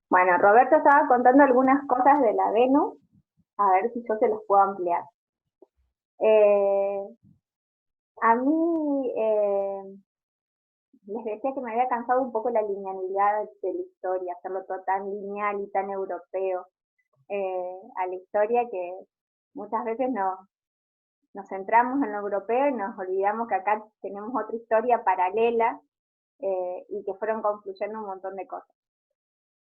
Bueno, Roberto estaba contando algunas cosas de la Venus, a ver si yo se los puedo ampliar. Eh, a mí les decía que me había cansado un poco la linealidad de la historia, hacerlo todo tan lineal y tan europeo a la historia que muchas veces nos centramos en lo europeo y nos olvidamos que acá tenemos otra historia paralela y que fueron confluyendo un montón de cosas.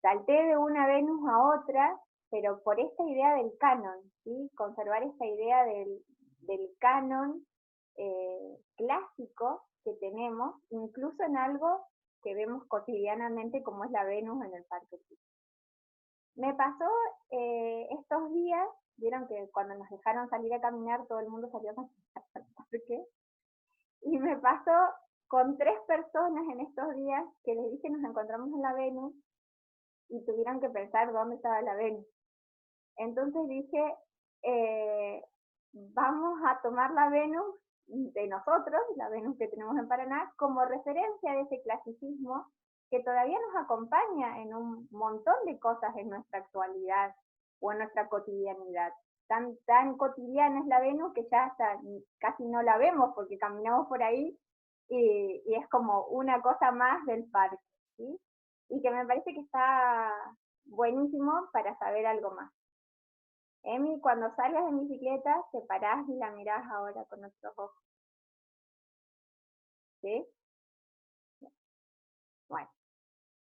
Salté de una Venus a otra, pero por esta idea del canon, ¿sí? Conservar esta idea del canon clásico que tenemos, incluso en algo que vemos cotidianamente como es la Venus en el Parque. Me pasó estos días, vieron que cuando nos dejaron salir a caminar todo el mundo salió a caminar al parque, y me pasó con 3 personas en estos días que les dije nos encontramos en la Venus y tuvieron que pensar dónde estaba la Venus. Entonces dije, vamos a tomar la Venus de nosotros, la Venus que tenemos en Paraná, como referencia de ese clasicismo que todavía nos acompaña en un montón de cosas en nuestra actualidad o en nuestra cotidianidad. Tan cotidiana es la Venus que ya hasta casi no la vemos porque caminamos por ahí y es como una cosa más del parque, ¿sí? Y que me parece que está buenísimo para saber algo más. Emi, cuando salgas en bicicleta, te parás y la mirás ahora con otros ojos, ¿sí? Bueno,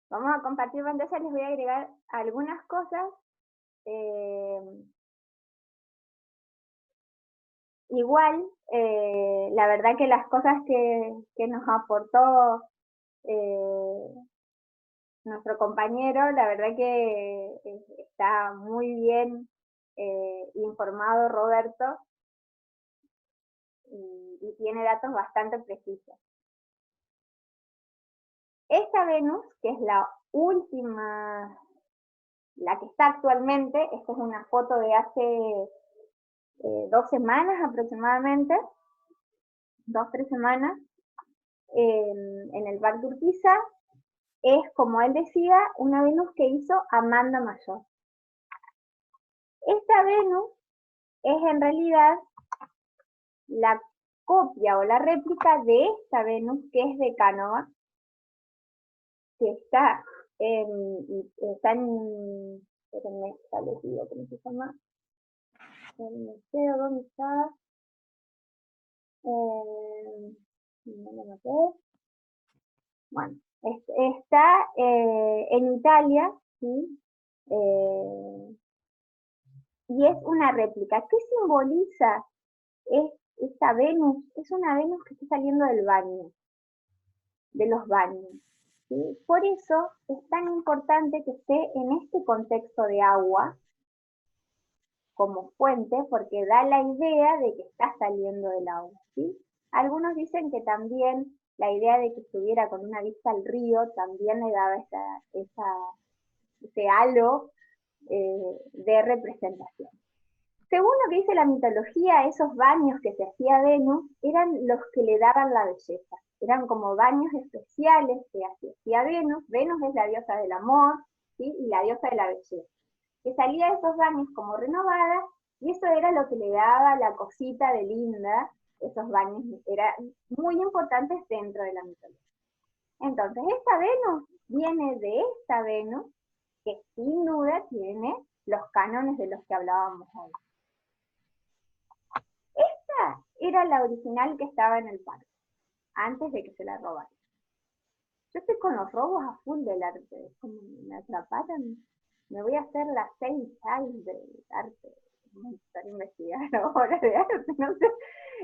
vamos a compartir pantalla, les voy a agregar algunas cosas. Eh, igual, la verdad que las cosas que nos aportó eh, nuestro compañero, la verdad que está muy bien informado Roberto y tiene datos bastante precisos. Esta Venus, que es la última, la que está actualmente, esta es una foto de hace 2 semanas aproximadamente, 2, 3 semanas, en el Parque Urquiza, es, como él decía, una Venus que hizo Amanda Mayor. Esta Venus es en realidad la copia o la réplica de esta Venus que es de Canova, que está en, espérenme, ¿cómo se llama? El museo, ¿dónde está? No me noté. Bueno, está en Italia, ¿sí? Y es una réplica. ¿Qué simboliza esta Venus? Es una Venus que está saliendo del baño, de los baños. ¿Sí? Por eso es tan importante que esté en este contexto de agua como fuente, porque da la idea de que está saliendo del agua. ¿Sí? Algunos dicen que también la idea de que estuviera con una vista al río también le daba ese halo de representación. Según lo que dice la mitología, esos baños que se hacía Venus eran los que le daban la belleza. Eran como baños especiales que hacía Venus. Venus es la diosa del amor, ¿sí? Y la diosa de la belleza. Que salía de esos baños como renovada y eso era lo que le daba la cosita de linda. Esos baños eran muy importantes dentro de la mitología. Entonces, esta Venus viene de esta Venus que sin duda tiene los cánones de los que hablábamos hoy. Esta era la original que estaba en el parque, antes de que se la robaran. Yo estoy con los robos a full del arte, como me atraparon. Me voy a hacer las 6 años de arte, voy a estar investigando obras de arte, no sé,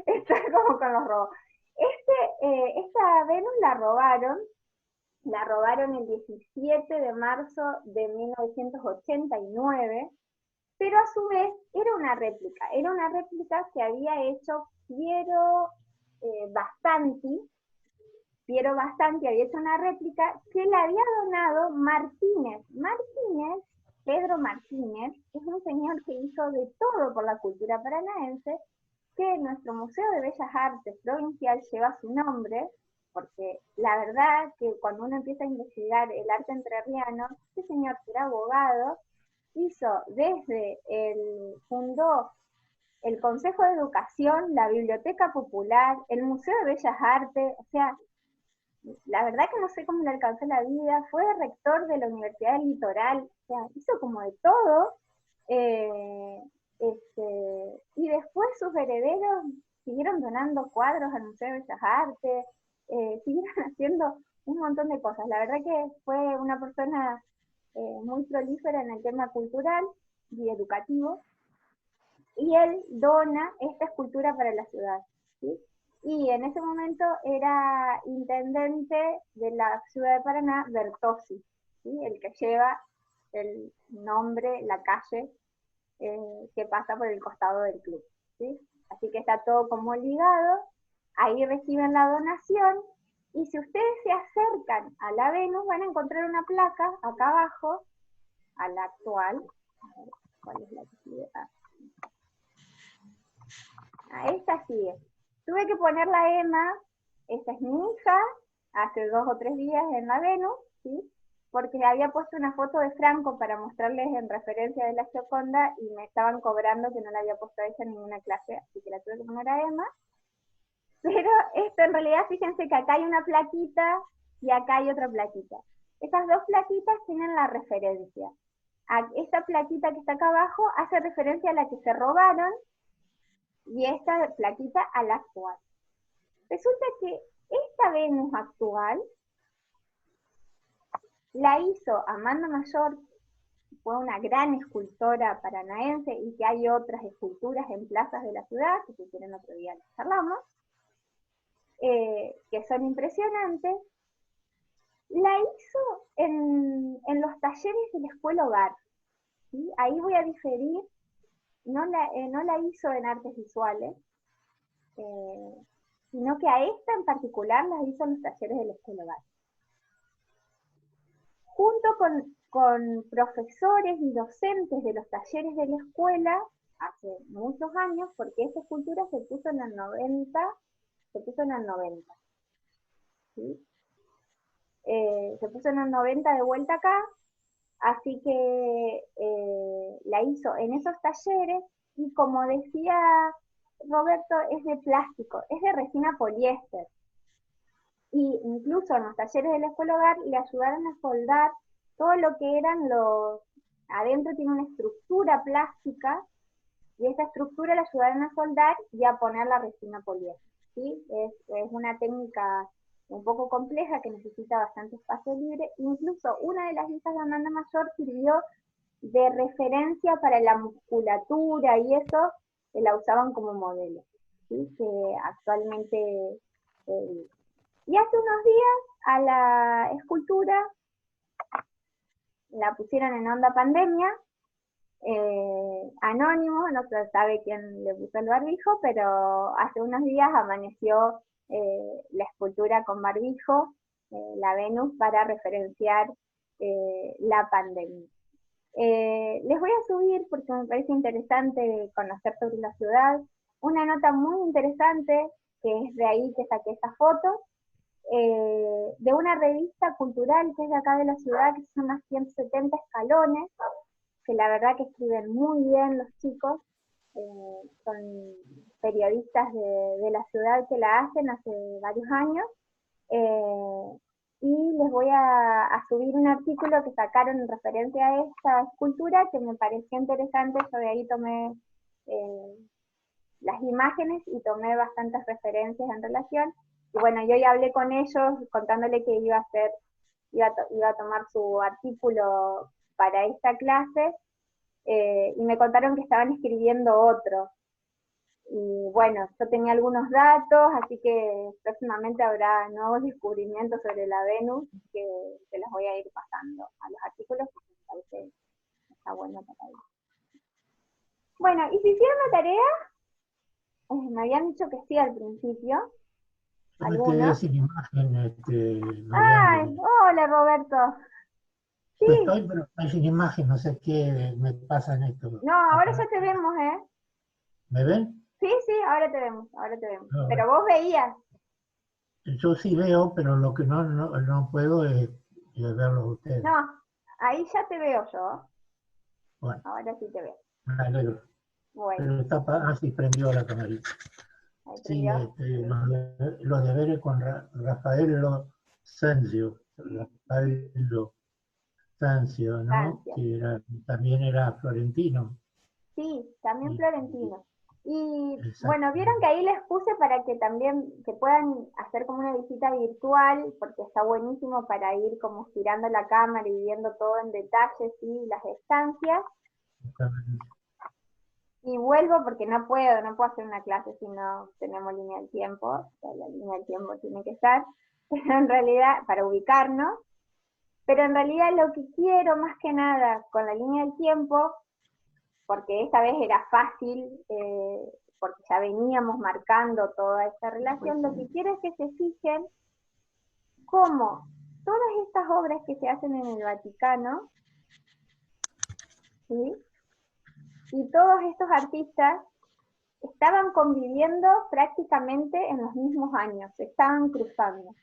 estoy como con los robos. Esta Venus la robaron el 17 de marzo de 1989, pero a su vez era una réplica que había hecho Bastanti. Piero Bastanti había hecho una réplica que le había donado Martínez. Pedro Martínez, es un señor que hizo de todo por la cultura paranaense, que nuestro Museo de Bellas Artes Provincial lleva su nombre, porque la verdad que cuando uno empieza a investigar el arte entrerriano, este señor que era abogado, fundó el Consejo de Educación, la Biblioteca Popular, el Museo de Bellas Artes, o sea, la verdad que no sé cómo le alcanzó la vida, fue rector de la Universidad del Litoral, o sea, hizo como de todo, eh, y después sus herederos siguieron donando cuadros al Museo de Bellas Artes, siguieron haciendo un montón de cosas. La verdad que fue una persona muy prolífera en el tema cultural y educativo, y él dona esta escultura para la ciudad, ¿sí? Y en ese momento era intendente de la ciudad de Paraná, Bertozzi, ¿sí? El que lleva el nombre, la calle que pasa por el costado del club, ¿sí? Así que está todo como ligado, ahí reciben la donación, y si ustedes se acercan a la Venus van a encontrar una placa acá abajo, a la actual, a ver, ¿cuál es la que sigue? Esta sigue. Tuve que poner la Emma, esta es mi hija, hace 2 o 3 días en la Venus, ¿sí? Porque había puesto una foto de Franco para mostrarles en referencia de la Gioconda y me estaban cobrando que no la había puesto a ella en ninguna clase, así que la tuve que poner a Emma. Pero esto en realidad, fíjense que acá hay una plaquita y acá hay otra plaquita. Estas dos plaquitas tienen la referencia. Esta plaquita que está acá abajo hace referencia a la que se robaron y esta plaquita a la actual. Resulta que esta Venus actual la hizo Amanda Mayor, fue una gran escultora paranaense y que hay otras esculturas en plazas de la ciudad, que si quieren otro día las charlamos, que son impresionantes. La hizo en los talleres de la Escuela Hogar, ¿sí? Ahí voy a diferir, no la hizo en artes visuales, eh, sino que a esta en particular la hizo en los talleres de la Escuela Hogar. Junto con profesores y docentes de los talleres de la escuela, hace muchos años, porque esta escultura se puso en el 90, ¿sí? Se puso en el 90 de vuelta acá, así que la hizo en esos talleres, y como decía Roberto, es de plástico, es de resina poliéster. Y incluso en los talleres de la Escuela Hogar le ayudaron a soldar todo lo que eran adentro tiene una estructura plástica, y esa estructura le ayudaron a soldar y a poner la resina poliéster, ¿sí? Es una técnica un poco compleja que necesita bastante espacio libre. Incluso una de las hijas de Amanda Mayor sirvió de referencia para la musculatura y eso, que la usaban como modelo, ¿sí? Que actualmente y hace unos días a la escultura la pusieron en onda pandemia, anónimo, no se sabe quién le puso el barbijo, pero hace unos días amaneció la escultura con barbijo, la Venus, para referenciar la pandemia. Les voy a subir, porque me parece interesante conocer sobre la ciudad, una nota muy interesante, que es de ahí que saqué esta foto, de una revista cultural que es de acá de la ciudad, que se llama 170 Escalones, que la verdad que escriben muy bien los chicos, son periodistas de la ciudad que la hacen hace varios años, y les voy a subir un artículo que sacaron en referencia a esta escultura que me pareció interesante. Yo de ahí tomé las imágenes y tomé bastantes referencias en relación. Y bueno, yo ya hablé con ellos contándole que iba a tomar su artículo para esta clase, y me contaron que estaban escribiendo otro. Y bueno, yo tenía algunos datos, así que próximamente habrá nuevos descubrimientos sobre la Venus que las voy a ir pasando a los artículos, porque me parece que está bueno para ellos. Bueno, y si hicieron la tarea, me habían dicho que sí al principio. Yo me quedé sin imagen, ¡Ay! Mariano. Hola, Roberto. Sí. Yo estoy, pero estoy sin imagen, no sé qué me pasa en esto. No, ahora ya te vemos, ¿eh? ¿Me ven? Sí, sí, ahora te vemos, ahora te vemos. No, Pero vos veías. yo sí veo, pero lo que no puedo es verlos ustedes. No, ahí ya te veo yo. Bueno, Ahora sí te veo. me alegro. Bueno, Pero está, así prendió la camarita. ahí Sí, prendió. los deberes con Rafael Sanzio, Rafael Sanzio, ¿no? Francia. Que también era florentino. Sí, también Y, Florentino. Y bueno, vieron que exactamente. ahí les puse para que también que puedan hacer como una visita virtual, porque está buenísimo para ir como girando la cámara y viendo todo en detalle, sí, las estancias. Y vuelvo porque no puedo hacer una clase si no tenemos línea del tiempo, o sea, la línea del tiempo tiene que estar, pero en realidad, para ubicarnos, pero en realidad lo que quiero más que nada con la línea del tiempo, porque esta vez era fácil, porque ya veníamos marcando toda esta relación, lo que quiero es que se fijen cómo todas estas obras que se hacen en el Vaticano, ¿sí? Y todos estos artistas estaban conviviendo prácticamente en los mismos años, se estaban cruzando.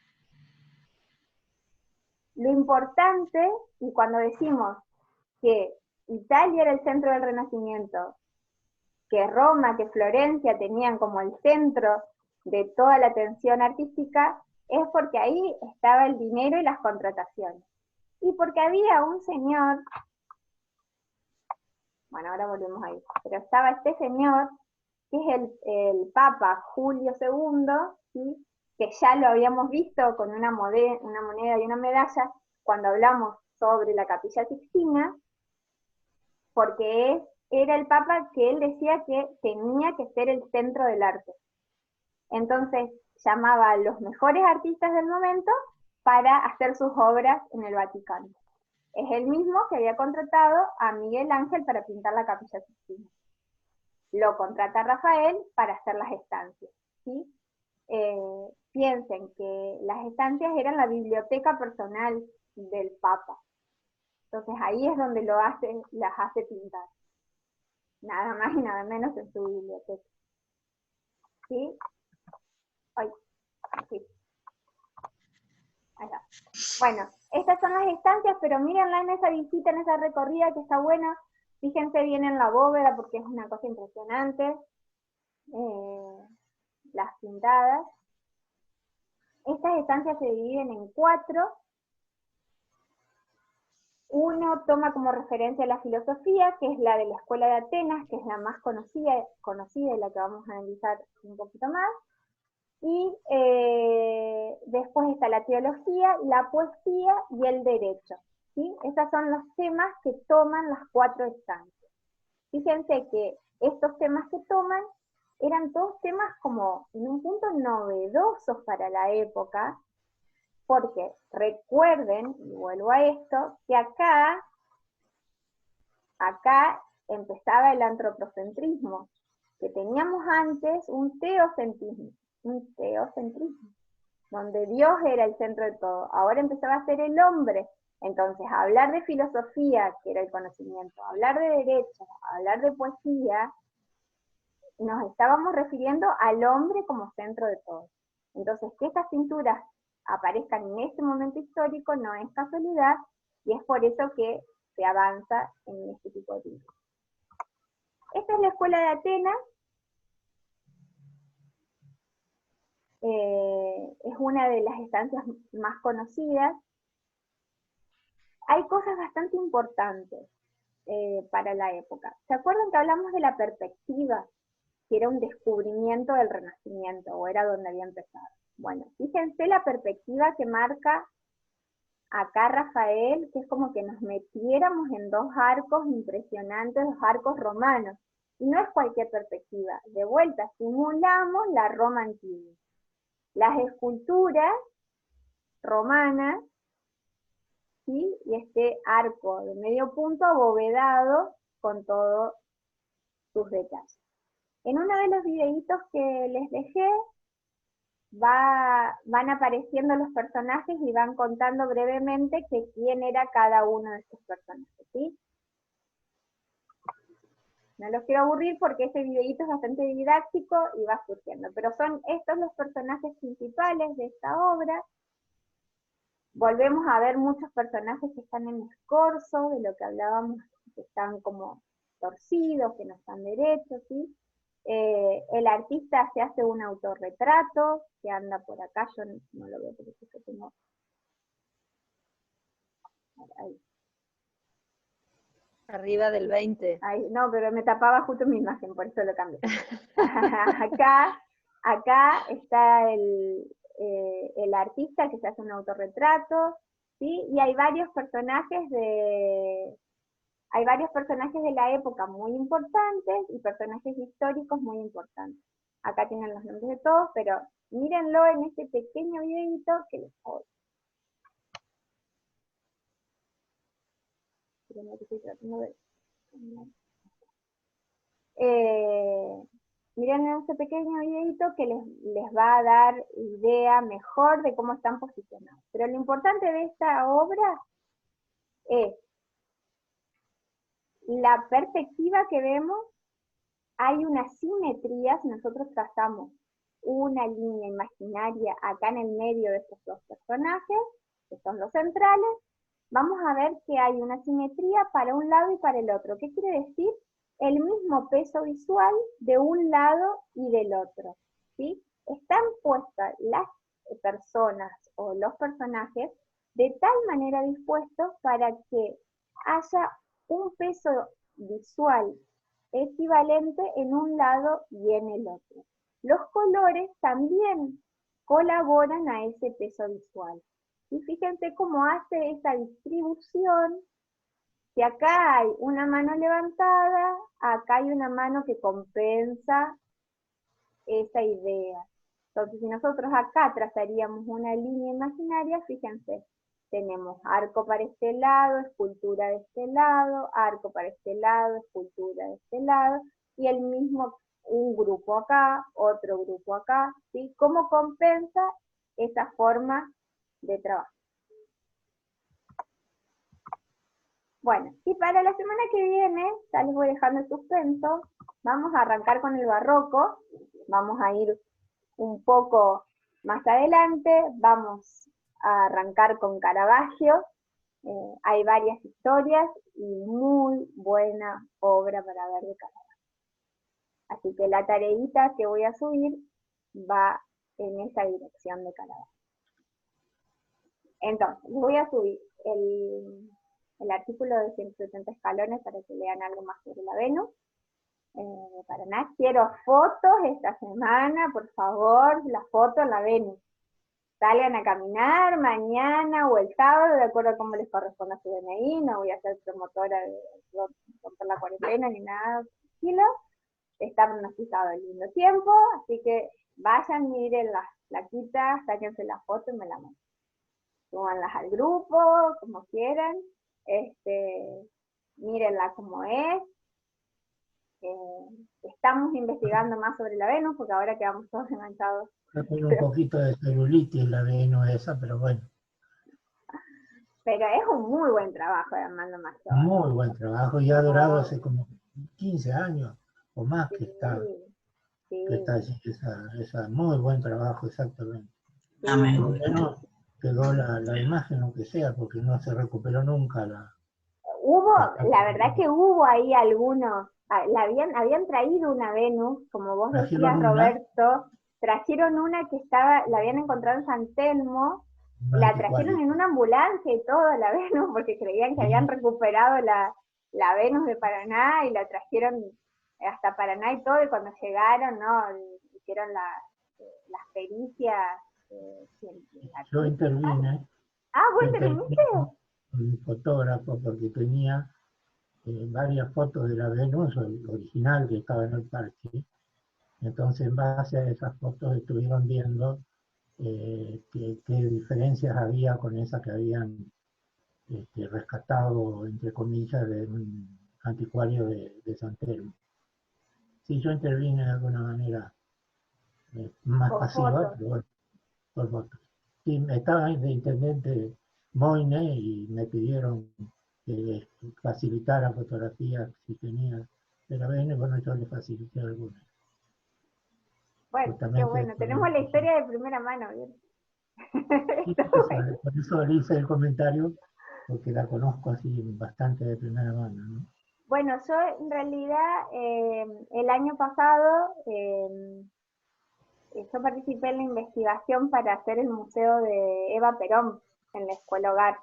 Lo importante, y cuando decimos que Italia era el centro del Renacimiento, que Roma, que Florencia tenían como el centro de toda la atención artística, es porque ahí estaba el dinero y las contrataciones. Y porque había un señor, bueno, ahora volvemos ahí, pero estaba este señor, que es el Papa Julio II, ¿sí? Que ya lo habíamos visto con una moneda y una medalla cuando hablamos sobre la Capilla Sixtina, porque era el Papa que él decía que tenía que ser el centro del arte. Entonces llamaba a los mejores artistas del momento para hacer sus obras en el Vaticano. Es el mismo que había contratado a Miguel Ángel para pintar la Capilla Sixtina. Lo contrata Rafael para hacer las estancias, ¿sí? Piensen que las estancias eran la biblioteca personal del Papa. Entonces ahí es donde las hace pintar. Nada más y nada menos en su biblioteca. ¿Sí? Ay, sí, ahí está. Bueno, estas son las estancias, pero mírenla en esa visita, en esa recorrida que está buena. Fíjense bien en la bóveda porque es una cosa impresionante. Las pintadas. Estas estancias se dividen en 4. Uno toma como referencia la filosofía, que es la de la Escuela de Atenas, que es la más conocida y la que vamos a analizar un poquito más. Y después está la teología, la poesía y el derecho. ¿Sí? Esos son los temas que toman las 4 estancias. Fíjense que estos temas que toman eran todos temas como en un punto novedosos para la época, porque recuerden, y vuelvo a esto, que acá empezaba el antropocentrismo, que teníamos antes un teocentrismo, donde Dios era el centro de todo. Ahora empezaba a ser el hombre. Entonces, hablar de filosofía, que era el conocimiento, hablar de derecho, hablar de poesía, nos estábamos refiriendo al hombre como centro de todo. Entonces, que estas pinturas aparezcan en este momento histórico no es casualidad, y es por eso que se avanza en este tipo de pinturas. Esta es la Escuela de Atenas. Es una de las estancias más conocidas. Hay cosas bastante importantes para la época. ¿Se acuerdan que hablamos de la perspectiva? Que era un descubrimiento del Renacimiento, o era donde había empezado. Bueno, fíjense la perspectiva que marca acá Rafael, que es como que nos metiéramos en 2 arcos impresionantes, 2 arcos romanos. Y no es cualquier perspectiva. De vuelta, simulamos la Roma antigua. Las esculturas romanas, ¿sí? Y este arco de medio punto abovedado con todos sus detalles. En uno de los videitos que les dejé, van apareciendo los personajes y van contando brevemente que quién era cada uno de estos personajes, ¿sí? No los quiero aburrir porque este videíto es bastante didáctico y va surgiendo. Pero son estos los personajes principales de esta obra. Volvemos a ver muchos personajes que están en escorzo, de lo que hablábamos, que están como torcidos, que no están derechos, ¿sí? El artista se hace un autorretrato, que anda por acá, yo no lo veo porque yo tengo... Ahí. Arriba del 20. Ahí, no, pero me tapaba justo mi imagen, por eso lo cambié. acá está el artista que se hace un autorretrato, ¿sí? Y hay varios personajes de la época muy importantes y personajes históricos muy importantes. Acá tienen los nombres de todos, pero mírenlo en este pequeño videito que les voy. Miren en este pequeño videito que les va a dar idea mejor de cómo están posicionados. Pero lo importante de esta obra es la perspectiva que vemos. Hay una simetría, si nosotros trazamos una línea imaginaria acá en el medio de estos dos personajes, que son los centrales, vamos a ver que hay una simetría para un lado y para el otro. ¿Qué quiere decir? El mismo peso visual de un lado y del otro, ¿sí? Están puestas las personas o los personajes de tal manera dispuestos para que haya un peso visual equivalente en un lado y en el otro. Los colores también colaboran a ese peso visual. Y fíjense cómo hace esa distribución. Si acá hay una mano levantada, acá hay una mano que compensa esa idea. Entonces, si nosotros acá trazaríamos una línea imaginaria, fíjense, tenemos arco para este lado, escultura de este lado, arco para este lado, escultura de este lado, y el mismo, un grupo acá, otro grupo acá, ¿sí? ¿Cómo compensa esa forma de trabajo? Bueno, y para la semana que viene, ya les voy dejando el suspenso, vamos a arrancar con el barroco, vamos a ir un poco más adelante, vamos a arrancar con Caravaggio, hay varias historias y muy buena obra para ver de Caravaggio. Así que la tareita que voy a subir va en esa dirección de Caravaggio. Entonces, voy a subir el artículo de 170 escalones para que lean algo más sobre la Venus. Para nada, quiero fotos esta semana, por favor, las fotos en la Venus. Salgan a caminar mañana o el sábado, de acuerdo a cómo les corresponda a su DNI, no voy a ser promotora de romper la cuarentena ni nada, tranquilo. Está pronosticado el lindo tiempo, así que vayan, miren las plaquitas, sáquense las fotos y me la mandan. Súbanlas al grupo, como quieran, mírenla como es. Estamos investigando más sobre la Venus, porque ahora quedamos todos enganchados. Tiene un poquito de celulitis la Venus esa, pero bueno. Pero es un muy buen trabajo de Armando Mazzoni. Muy buen trabajo, y ha durado hace como 15 años o más que está allí, esa muy buen trabajo, exactamente. Por lo menos quedó la imagen, aunque sea, porque no se recuperó nunca la verdad que hubo ahí algunos, habían traído una Venus, como vos decías, Roberto, trajeron una que la habían encontrado en San Telmo, la trajeron en una ambulancia y todo, la Venus, porque creían que habían recuperado la Venus de Paraná y la trajeron hasta Paraná y todo, y cuando llegaron, ¿no? Hicieron las pericias. Yo intervine. ¿Vos interviniste? Un fotógrafo, porque tenía varias fotos de la Venus original que estaba en el parque. Entonces, en base a esas fotos estuvieron viendo qué diferencias había con esa que habían rescatado, entre comillas, de un anticuario de San Telmo. Sí, yo intervine de alguna manera más pasiva, pero bueno, por fotos. Sí, estaba de intendente Moine y me pidieron que facilitara fotografías si tenía de la Venus, bueno, yo le facilité algunas. Bueno, qué bueno, tenemos la historia de primera mano, ¿bien? Sí, por eso le hice el comentario, porque la conozco así bastante de primera mano, ¿no? Bueno, yo en realidad el año pasado yo participé en la investigación para hacer el museo de Eva Perón en la Escuela Hogar.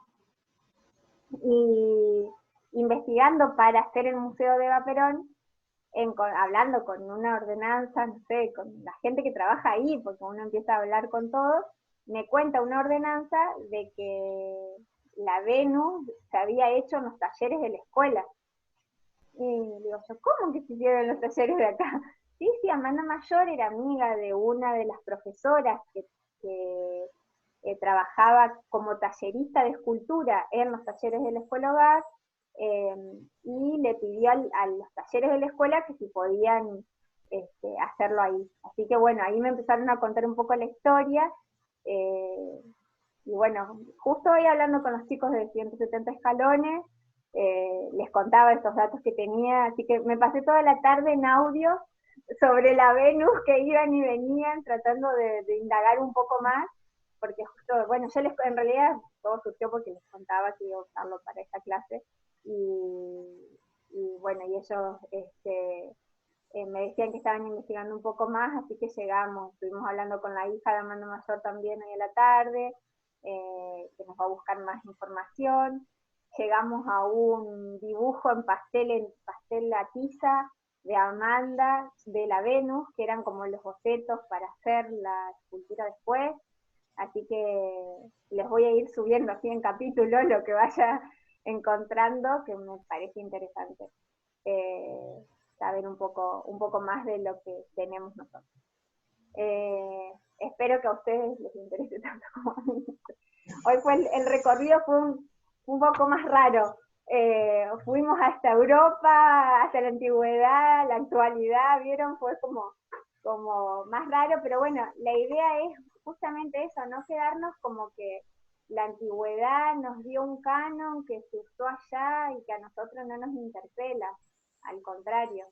Y investigando para hacer el museo de Eva Perón, hablando con una ordenanza, no sé, con la gente que trabaja ahí, porque uno empieza a hablar con todos, me cuenta una ordenanza de que la Venus se había hecho en los talleres de la escuela. Y digo yo, ¿cómo que se hicieron en los talleres de acá? Sí, sí, Amanda Mayor era amiga de una de las profesoras que trabajaba como tallerista de escultura en los talleres de la Escuela Hogar, y le pidió a los talleres de la escuela que si podían hacerlo ahí. Así que bueno, ahí me empezaron a contar un poco la historia, y bueno, justo hoy hablando con los chicos de 170 escalones, les contaba estos datos que tenía, así que me pasé toda la tarde en audio sobre la Venus, que iban y venían tratando de indagar un poco más, porque justo, bueno, en realidad todo surgió porque les contaba que iba a usarlo para esta clase, y bueno, y ellos me decían que estaban investigando un poco más, así que llegamos, estuvimos hablando con la hija de Amanda Mayor también hoy en la tarde, que nos va a buscar más información. Llegamos a un dibujo en pastel a tiza de Amanda, de la Venus, que eran como los bocetos para hacer la escultura después. Así que les voy a ir subiendo así en capítulos lo que vaya encontrando, que me parece interesante saber un poco más de lo que tenemos nosotros. Espero que a ustedes les interese tanto como a mí. Hoy el recorrido fue un poco más raro. Fuimos hasta Europa, hasta la antigüedad, la actualidad, ¿vieron? Fue como más raro, pero bueno, la idea es justamente eso, no quedarnos como que la antigüedad nos dio un canon que se usó allá y que a nosotros no nos interpela, al contrario.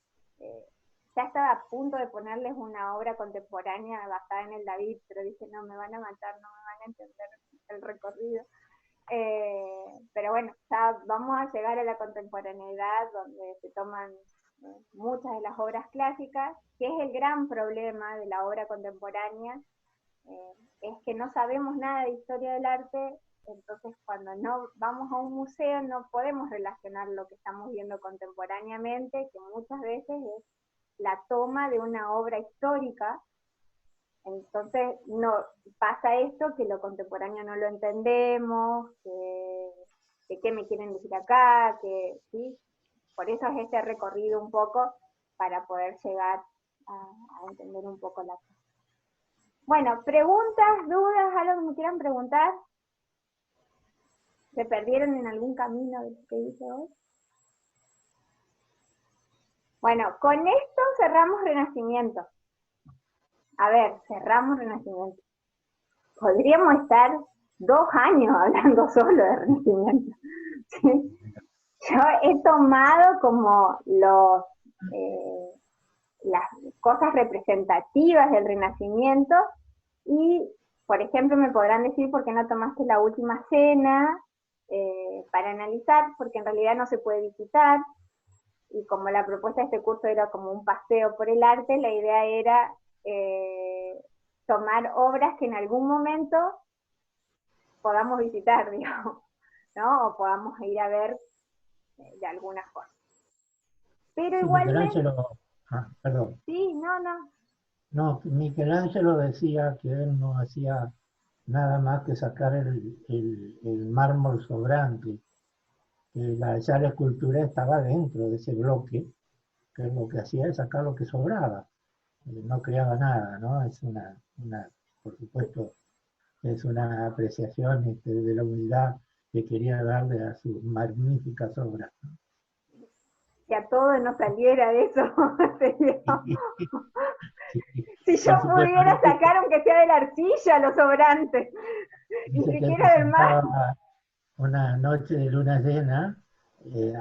Ya estaba a punto de ponerles una obra contemporánea basada en el David, pero dije, no, me van a matar, no me van a entender el recorrido. Pero bueno, ya vamos a llegar a la contemporaneidad donde se toman muchas de las obras clásicas, que es el gran problema de la obra contemporánea, es que no sabemos nada de historia del arte, entonces cuando no vamos a un museo no podemos relacionar lo que estamos viendo contemporáneamente, que muchas veces es la toma de una obra histórica. Entonces no pasa esto, que lo contemporáneo no lo entendemos, que qué me quieren decir acá, que sí, por eso es este recorrido un poco para poder llegar a entender un poco la cosa. Bueno, preguntas, dudas, algo que me quieran preguntar. ¿Se perdieron en algún camino de lo que hice hoy? Bueno, con esto cerramos Renacimiento. A ver, cerramos Renacimiento. Podríamos estar 2 años hablando solo de Renacimiento. ¿Sí? Yo he tomado como las cosas representativas del Renacimiento y, por ejemplo, me podrán decir por qué no tomaste la Última Cena para analizar, porque en realidad no se puede visitar, y como la propuesta de este curso era como un paseo por el arte, la idea era tomar obras que en algún momento podamos visitar, digamos, ¿no? O podamos ir a ver de algunas cosas. Pero sí, igualmente... perdón. Sí, no. No, Michelangelo decía que él no hacía nada más que sacar el mármol sobrante, que ya la escultura estaba dentro de ese bloque, que lo que hacía es sacar lo que sobraba, no creaba nada, ¿no? Es por supuesto, es una apreciación de la humildad que quería darle a sus magníficas obras. Que a todos nos saliera eso, sería... Sí, Si yo pudiera sacar aunque sea de la arcilla los sobrantes, ni dice que él se siquiera del mar. sentaba una noche de luna llena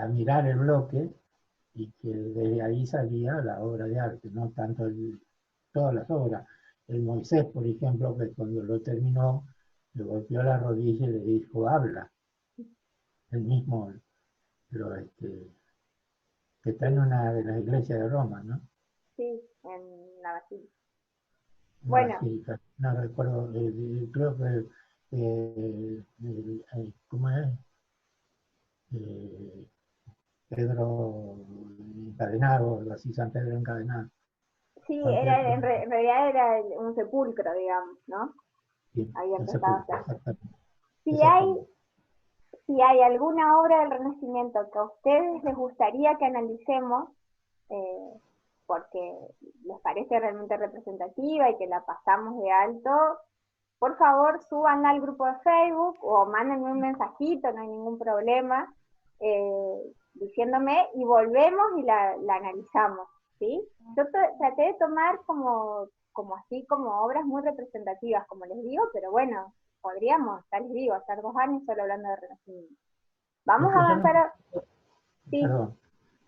a mirar el bloque y que desde ahí salía la obra de arte, no tanto todas las obras. El Moisés, por ejemplo, que cuando lo terminó, le golpeó la rodilla y le dijo, habla. El mismo, lo, que está en Sí, una de las iglesias de Roma, ¿no? sí, en la basílica. Una Bueno, basílica, no recuerdo, creo que, ¿cómo es? Eh, Pedro encadenado, algo así, San Pedro encadenado. sí, San Pedro, en realidad era un sepulcro, digamos, ¿no? sí, Había el empezado a sepulcro, hacerse. exactamente. Si hay, Exactamente. si hay alguna obra del Renacimiento que a ustedes les gustaría que analicemos, eh, porque les parece realmente representativa y que la pasamos de alto, por favor súbanla al grupo de Facebook o mándenme un mensajito, no hay ningún problema, diciéndome y volvemos y la analizamos, ¿sí? Yo traté de tomar como así, como obras muy representativas, como les digo, pero bueno, podríamos, ya les digo, estar 2 años solo hablando de Renacimiento. Lo Vamos a que yo no, avanzar, sí, perdón,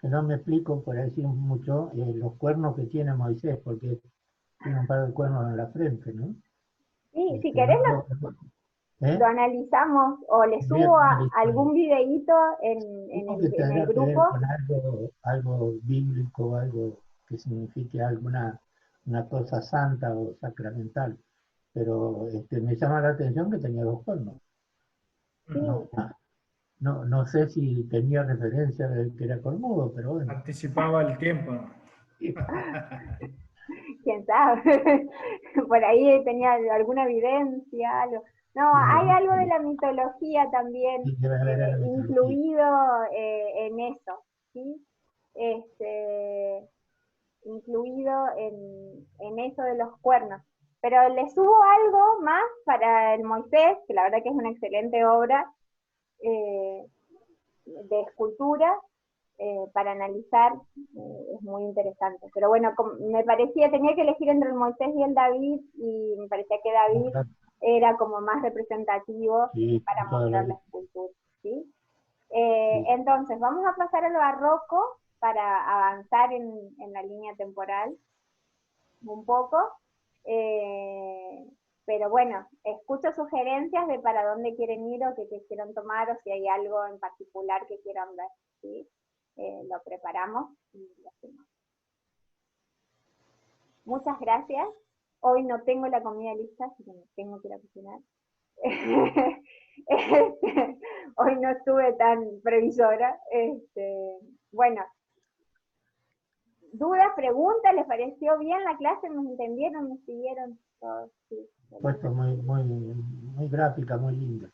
que no me explico, por decir mucho, los cuernos que tiene Moisés, porque tiene un par de cuernos en la frente, ¿no? sí, si No querés lo ¿eh? analizamos o le Voy a subo analizar. algún videíto Supongo que en el tendrá que grupo. ver con algo bíblico, algo que signifique una cosa santa o sacramental, pero me llama la atención que tenía dos cuernos. Sí, No, no sé si tenía referencia de que era cornudo, pero bueno. Anticipaba el tiempo. quién sabe, por ahí tenía alguna evidencia, algo. No, hay algo de la mitología también Sí, debe haber en la mitología. incluido en eso, ¿sí? Este, incluido en eso de los cuernos. Pero le subo algo más para el Moisés, que la verdad que es una excelente obra eh, de escultura, para analizar, es muy interesante. Pero bueno, me parecía, tenía que elegir entre el Moisés y el David, y me parecía que David era como más representativo Sí, para toda mostrar la escultura, ¿sí? Entonces, vamos a pasar al barroco para avanzar en la línea temporal un poco. Eh, pero bueno, escucho sugerencias de para dónde quieren ir o qué quieran tomar o si hay algo en particular que quieran ver, ¿sí? Lo preparamos y lo hacemos. Muchas gracias. Hoy no tengo la comida lista, así que me tengo que ir a cocinar. Hoy no estuve tan previsora. Bueno, dudas, preguntas, ¿les pareció bien la clase? ¿Me entendieron? ¿Me siguieron? Todos, sí, puesto muy gráfica, muy linda.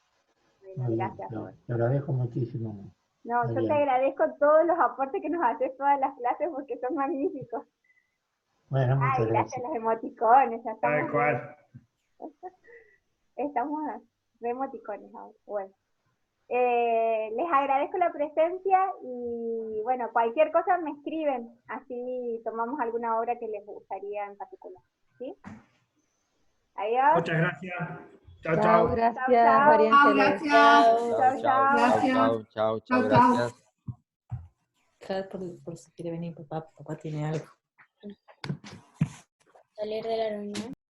bueno, Muy bien, gracias, Robert. te agradezco muchísimo, No, yo te Mariana. agradezco todos los aportes que nos haces todas las clases porque son magníficos. Bueno, Ay, muchas gracias gracias. a los emoticones, ya Tal estamos cual. estamos de emoticones ahora. Bueno. Les agradezco la presencia y bueno, cualquier cosa me escriben, así tomamos alguna obra que les gustaría en particular. ¿Sí? Adiós. Muchas gracias. Chao, Chao, chao. Chao, gracias, chao. María Chao, Ángeles. gracias. Chao, chao. Gracias. Chao, Chao, chao. gracias. Por si quiere venir papá, papá tiene algo. Salir de la reunión.